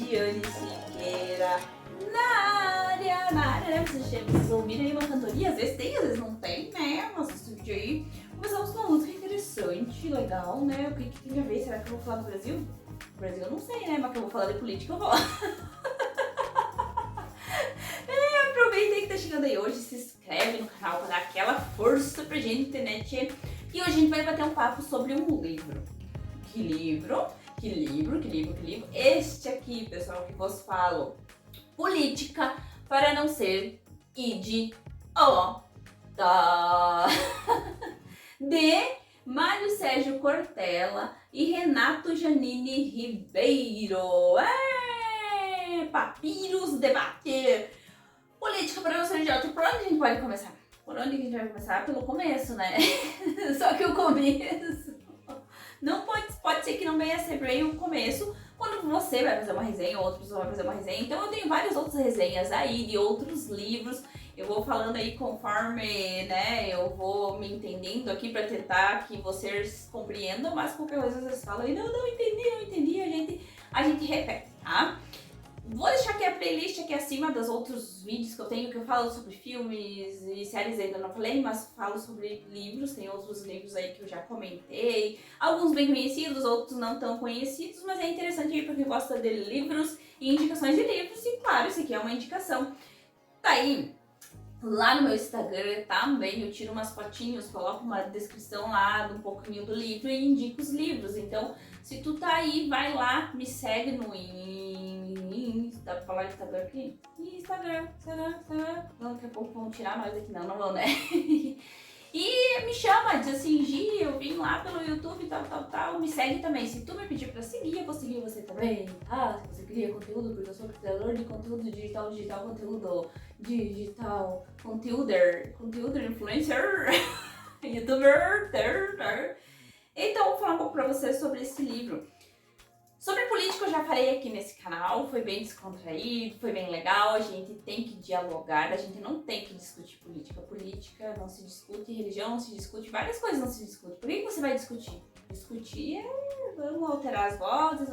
Radiane Siqueira na área, né? Vocês ouviram aí uma cantoria? Às vezes tem, às vezes não tem, né? Nossa, esse vídeo aí. Começamos com uma música interessante, legal, né? O que tem a ver? Será que eu vou falar do Brasil? Brasil eu não sei, né? Mas que eu vou falar de política, eu vou. Aproveita que tá chegando aí hoje, se inscreve no canal pra dar aquela força pra gente, né, tchê? E hoje a gente vai bater um papo sobre um livro. Que livro? Este aqui, pessoal, que vos falo. Política para não ser idiota. De Mário Sérgio Cortella e Renato Janine Ribeiro. Papiros debate. Política para não ser idiota. Por onde a gente pode começar? Por onde a gente vai começar? Pelo começo, né? Só que o começo não pode ser que não venha ser bem o começo, quando você vai fazer uma resenha, ou outra pessoa vai fazer uma resenha. Então eu tenho várias outras resenhas aí de outros livros. Eu vou falando aí conforme, né, eu vou me entendendo aqui pra tentar que vocês compreendam, mas qualquer coisa vocês falam aí, não entendi, a gente repete, tá? Vou deixar aqui a playlist aqui acima dos outros vídeos que eu tenho, que eu falo sobre filmes e séries, ainda não falei, mas falo sobre livros, tem outros livros aí que eu já comentei, alguns bem conhecidos, outros não tão conhecidos, mas é interessante aí pra quem gosta de livros e indicações de livros, e claro, esse aqui é uma indicação. Tá aí, lá no meu Instagram também eu tiro umas fotinhos, coloco uma descrição lá de um pouquinho do livro e indico os livros, então se tu tá aí, vai lá, me segue no dá pra falar Instagram aqui? Instagram. Não, daqui a pouco vão tirar nós aqui, não vão, né? E me chama, diz assim, Gi, eu vim lá pelo YouTube, tal, me segue também. Se tu me pedir pra seguir, eu vou seguir você também, tá? Se você cria conteúdo, porque eu sou criador de conteúdo digital, conteúdo influencer, youtuber, Então, vou falar um pouco pra vocês sobre esse livro. Sobre política eu já falei aqui nesse canal, foi bem descontraído, foi bem legal, a gente tem que dialogar, a gente não tem que discutir política. Política não se discute, religião não se discute, várias coisas não se discute. Por que você vai discutir? Discutir vamos alterar as vozes,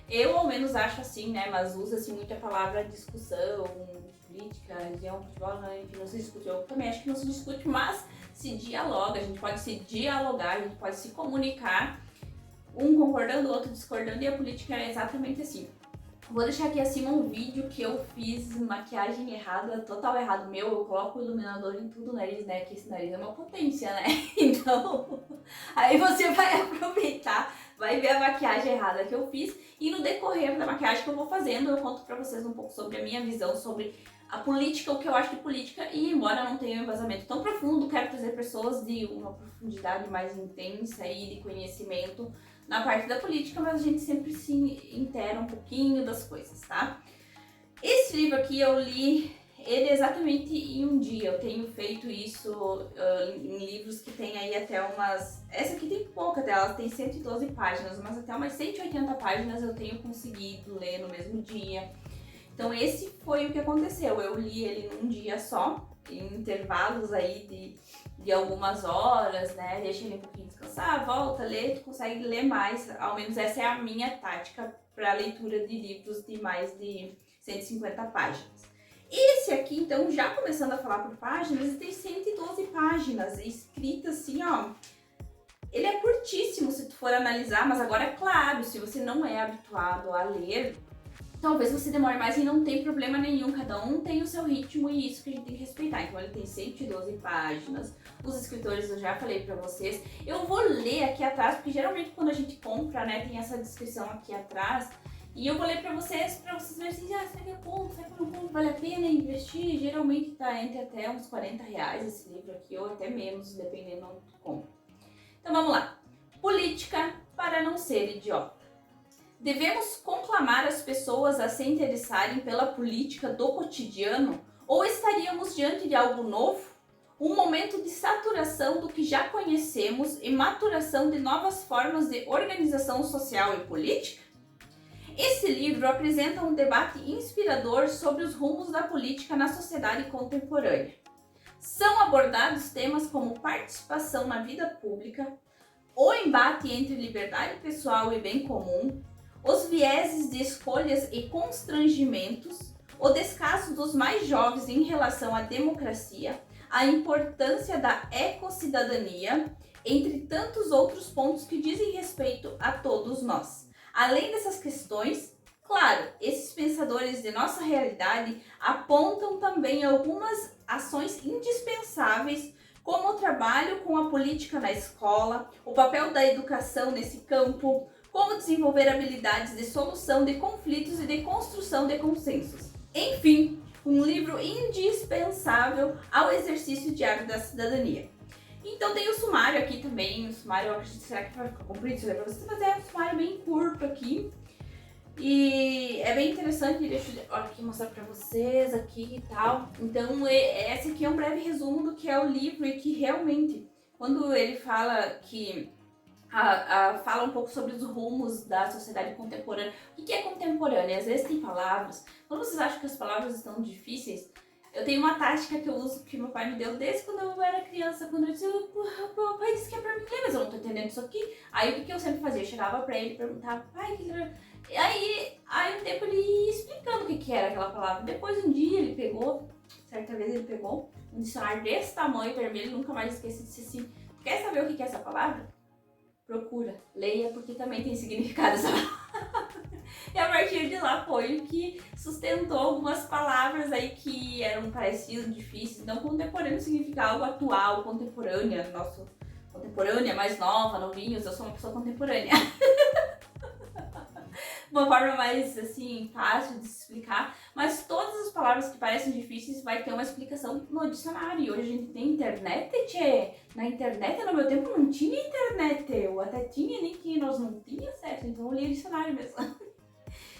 eu ao menos acho assim, né, mas usa-se muito a palavra discussão, política, religião, futebol, enfim, não se discute. Eu também acho que não se discute, mas se dialoga, a gente pode se dialogar, a gente pode se comunicar, um concordando, o outro discordando, e a política é exatamente assim. Vou deixar aqui acima um vídeo que eu fiz maquiagem errada, total errado meu, eu coloco o iluminador em tudo o nariz, né, que esse nariz é uma potência, né, então aí você vai aproveitar, vai ver a maquiagem errada que eu fiz, e no decorrer da maquiagem que eu vou fazendo, eu conto pra vocês um pouco sobre a minha visão sobre a política, o que eu acho de política, e embora não tenha um embasamento tão profundo, quero trazer pessoas de uma profundidade mais intensa e de conhecimento na parte da política, mas a gente sempre se inteira um pouquinho das coisas, tá? Esse livro aqui eu li ele exatamente em um dia. Eu tenho feito isso em livros que tem aí até umas... Essa aqui tem pouca delas, tem 112 páginas, mas até umas 180 páginas eu tenho conseguido ler no mesmo dia. Então esse foi o que aconteceu, eu li ele num dia só, em intervalos aí de algumas horas, né, deixa ele um pouquinho descansar, volta, lê, tu consegue ler mais, ao menos essa é a minha tática para leitura de livros de mais de 150 páginas. Esse aqui, então, já começando a falar por páginas, ele tem 112 páginas, escrita assim, ó, ele é curtíssimo se tu for analisar, mas agora é claro, se você não é habituado a ler, talvez você demore mais e não tem problema nenhum, cada um tem o seu ritmo e isso que a gente tem que respeitar. Então ele tem 112 páginas, os escritores eu já falei pra vocês. Eu vou ler aqui atrás, porque geralmente quando a gente compra, né, tem essa descrição aqui atrás. E eu vou ler pra vocês verem assim, será que eu compro, será que eu não compro, vale a pena investir? Geralmente tá entre até uns 40 reais esse livro aqui, ou até menos, dependendo do que compra. Então vamos lá. Política para não ser idiota. Devemos conclamar as pessoas a se interessarem pela política do cotidiano ou estaríamos diante de algo novo? Um momento de saturação do que já conhecemos e maturação de novas formas de organização social e política? Esse livro apresenta um debate inspirador sobre os rumos da política na sociedade contemporânea. São abordados temas como participação na vida pública, o embate entre liberdade pessoal e bem comum, os vieses de escolhas e constrangimentos, o descaso dos mais jovens em relação à democracia, a importância da ecocidadania, entre tantos outros pontos que dizem respeito a todos nós. Além dessas questões, claro, esses pensadores de nossa realidade apontam também algumas ações indispensáveis, como o trabalho com a política na escola, o papel da educação nesse campo, como desenvolver habilidades de solução de conflitos e de construção de consensos. Enfim, um livro indispensável ao exercício diário da cidadania. Então tem o sumário aqui também, o sumário, eu acredito, será que vai ficar comprido? Isso é pra vocês, mas é um sumário bem curto aqui. E é bem interessante, deixa eu aqui mostrar pra vocês aqui e tal. Então esse aqui é um breve resumo do que é o livro e que realmente, quando ele fala que fala um pouco sobre os rumos da sociedade contemporânea. O que é contemporânea? Às vezes tem palavras, quando vocês acham que as palavras estão difíceis, eu tenho uma tática que eu uso, que meu pai me deu desde quando eu era criança, quando eu disse, o pai disse que é pra mim ler, mas eu não tô entendendo isso aqui. Aí o que eu sempre fazia? Eu chegava pra ele e perguntava, pai, o que era? E aí um tempo ele ia explicando o que era aquela palavra. Depois um dia ele pegou, certa vez ele pegou um dicionário desse tamanho, vermelho, nunca mais esqueci, disse assim, quer saber o que é essa palavra? Procura, leia, porque também tem significado essa palavra. E a partir de lá foi o que sustentou algumas palavras aí que eram parecidas, difíceis. Então, contemporâneo significa algo atual, contemporânea, contemporânea, mais nova, novinhos, eu sou uma pessoa contemporânea. Uma forma mais, assim, fácil de se explicar, mas todas as palavras que parecem difíceis vai ter uma explicação no dicionário. E hoje a gente tem internet, tchê. Na internet, no meu tempo, não tinha internet. Eu até tinha, nem que nós não tinha certo, então eu li o dicionário mesmo.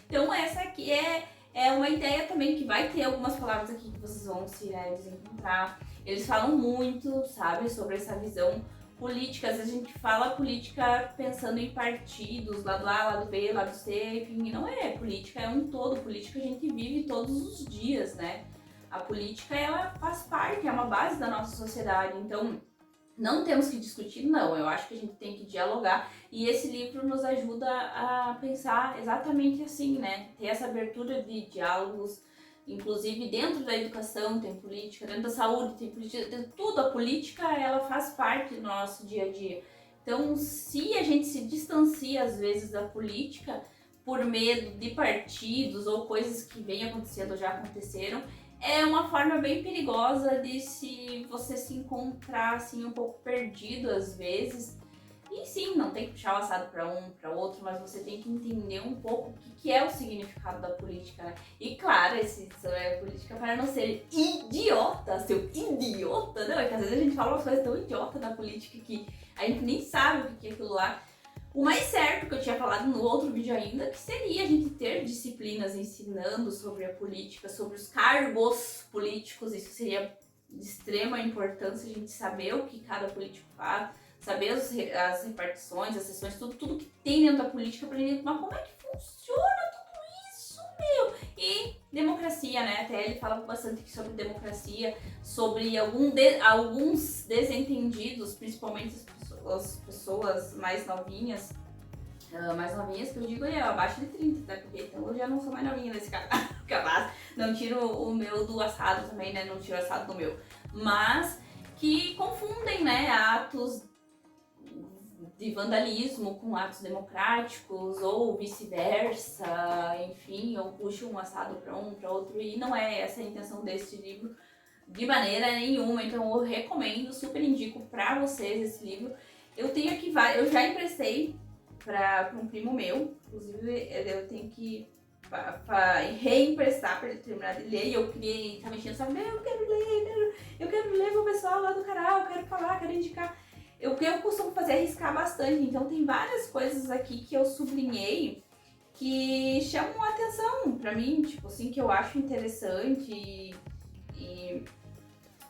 Então essa aqui é uma ideia também, que vai ter algumas palavras aqui que vocês vão se desencontrar. Eles falam muito, sabe, sobre essa visão política. Às vezes a gente fala política pensando em partidos, lado A, lado B, lado C, enfim, não é. Política é um todo, política a gente vive todos os dias, né? A política, ela faz parte, é uma base da nossa sociedade, então não temos que discutir, não. Eu acho que a gente tem que dialogar e esse livro nos ajuda a pensar exatamente assim, né? Ter essa abertura de diálogos, inclusive dentro da educação tem política, dentro da saúde tem política, dentro de tudo a política ela faz parte do nosso dia a dia. Então, se a gente se distancia às vezes da política por medo de partidos ou coisas que vêm acontecendo ou já aconteceram, é uma forma bem perigosa de você se encontrar assim um pouco perdido às vezes. E sim, não tem que puxar o assado para um, para outro, mas você tem que entender um pouco o que é o significado da política, né? E claro, esse é política para não ser idiota, seu idiota, não, é que às vezes a gente fala umas coisas tão idiotas da política que a gente nem sabe o que é aquilo lá. O mais certo, que eu tinha falado no outro vídeo ainda, que seria a gente ter disciplinas ensinando sobre a política, sobre os cargos políticos. Isso seria de extrema importância, a gente saber o que cada político faz, saber as repartições, as sessões, tudo que tem dentro da política, pra gente, mas como é que funciona tudo isso, meu? E democracia, né? Até ele fala bastante aqui sobre democracia, sobre alguns desentendidos, principalmente as pessoas mais novinhas que eu digo abaixo de 30, tá? Porque então eu já não sou mais novinha nesse caso. Não tiro o meu do assado também, né? Não tiro o assado do meu. Mas que confundem, né, atos de vandalismo com atos democráticos ou vice-versa, enfim, ou puxam um assado para um, para outro, e não é essa a intenção deste livro de maneira nenhuma. Então eu recomendo, super indico para vocês esse livro. Eu tenho aqui eu já emprestei para um primo meu, inclusive eu tenho que reemprestar para ele terminar de ler, e eu queria estar mexendo, sabe, eu quero ler pro pessoal lá do canal, eu quero falar, quero indicar. O que eu costumo fazer é riscar bastante, então tem várias coisas aqui que eu sublinhei que chamam a atenção pra mim, tipo assim, que eu acho interessante,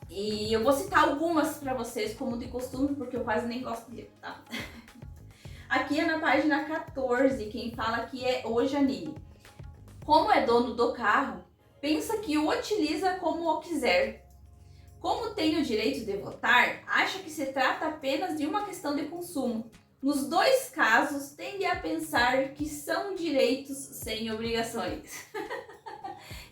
e eu vou citar algumas pra vocês, como de costume, porque eu quase nem gosto de ler, tá? Aqui é na página 14, quem fala aqui é o Janine. Como é dono do carro, pensa que o utiliza como o quiser. Como tem o direito de votar, acha que se trata apenas de uma questão de consumo. Nos dois casos, tende a pensar que são direitos sem obrigações.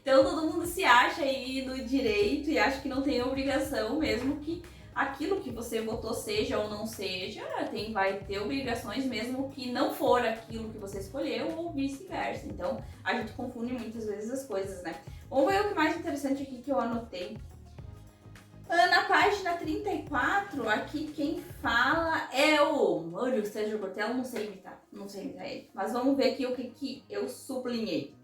Então todo mundo se acha aí no direito e acha que não tem obrigação, mesmo que aquilo que você votou seja ou não seja, vai ter obrigações mesmo que não for aquilo que você escolheu ou vice-versa. Então a gente confunde muitas vezes as coisas, né? Vamos ver o que mais interessante aqui que eu anotei. Na página 34, aqui quem fala é o Mário Sérgio Cortella, não sei imitar ele. Mas vamos ver aqui o que eu sublinhei.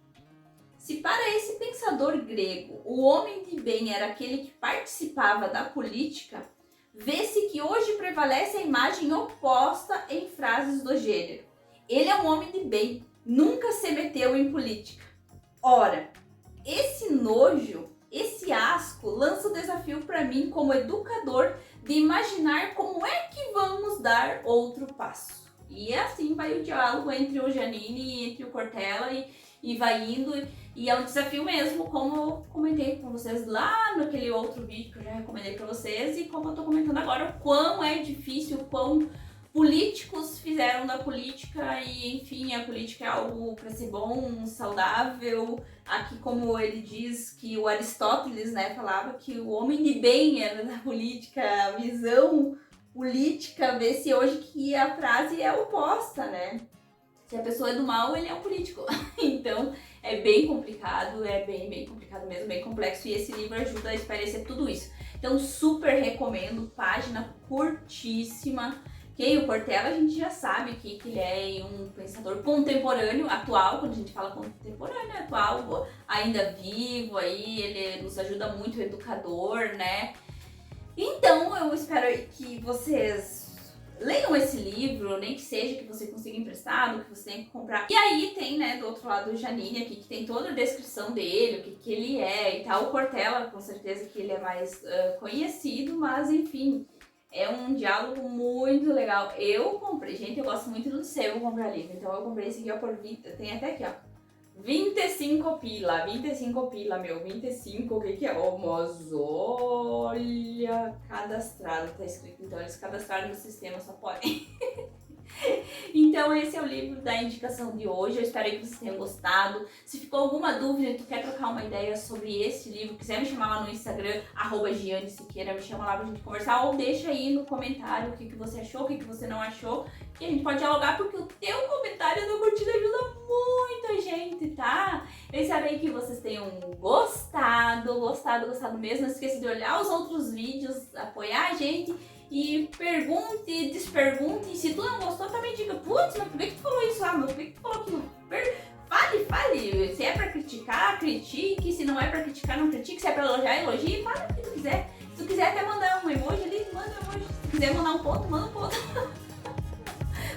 Se para esse pensador grego o homem de bem era aquele que participava da política, vê-se que hoje prevalece a imagem oposta em frases do gênero. Ele é um homem de bem, nunca se meteu em política. Ora, esse nojo, esse asco, lança o desafio para mim como educador de imaginar como é que vamos dar outro passo. E assim vai o diálogo entre o Giannini e entre o Cortella e vai indo, e é um desafio mesmo, como eu comentei com vocês lá naquele outro vídeo que eu já recomendei para vocês, e como eu tô comentando agora, o quão é difícil, o quão políticos fizeram da política, e enfim, a política é algo para ser bom, saudável. Aqui, como ele diz, que o Aristóteles, né, falava que o homem de bem era da política, a visão política, vê-se hoje que a frase é oposta, né? Se a pessoa é do mal, ele é um político. Então, é bem complicado, é bem complicado mesmo, bem complexo. E esse livro ajuda a esclarecer tudo isso. Então, super recomendo, página curtíssima. O Cortella a gente já sabe que ele é um pensador contemporâneo, atual, quando a gente fala contemporâneo, atual, ainda vivo, aí ele nos ajuda muito, educador, né? Então, eu espero que vocês leiam esse livro, nem que seja que você consiga emprestado, que você tenha que comprar. E aí tem, né, do outro lado o Giannini aqui, que tem toda a descrição dele, o que ele é e tal. O Cortella, com certeza que ele é mais conhecido, mas enfim, é um diálogo muito legal. Eu comprei, gente, eu gosto muito do sebo comprar livro, então eu comprei esse aqui, ó, por 20, tem até aqui, ó. 25 pila, meu, 25, o que é? Oh, mas olha, cadastrado, tá escrito, então eles cadastraram no sistema, só podem. Então esse é o livro da indicação de hoje, eu espero que vocês tenham gostado. Se ficou alguma dúvida e tu quer trocar uma ideia sobre esse livro, quiser me chamar lá no Instagram, @GianniSiqueira, me chama lá pra gente conversar, ou deixa aí no comentário o que você achou, o que você não achou, que a gente pode dialogar, porque o teu comentário da curtida ajuda muito a gente, tá? Eu espero aí que vocês tenham gostado mesmo. Não esqueça de olhar os outros vídeos, apoiar a gente. E pergunte, despergunte. E se tu não gostou, também diga: putz, mas por que tu falou isso? Por que tu falou aquilo? Fale. Se é pra criticar, critique. Se não é pra criticar, não critique. Se é pra elogiar, elogie. Fala o que tu quiser. Se tu quiser até mandar um emoji ali, manda um emoji. Se tu quiser mandar um ponto, manda um ponto.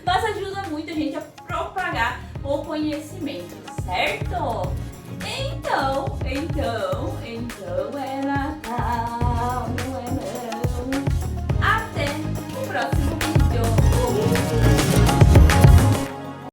Mas ajuda muito a gente a propagar o conhecimento, certo? Então é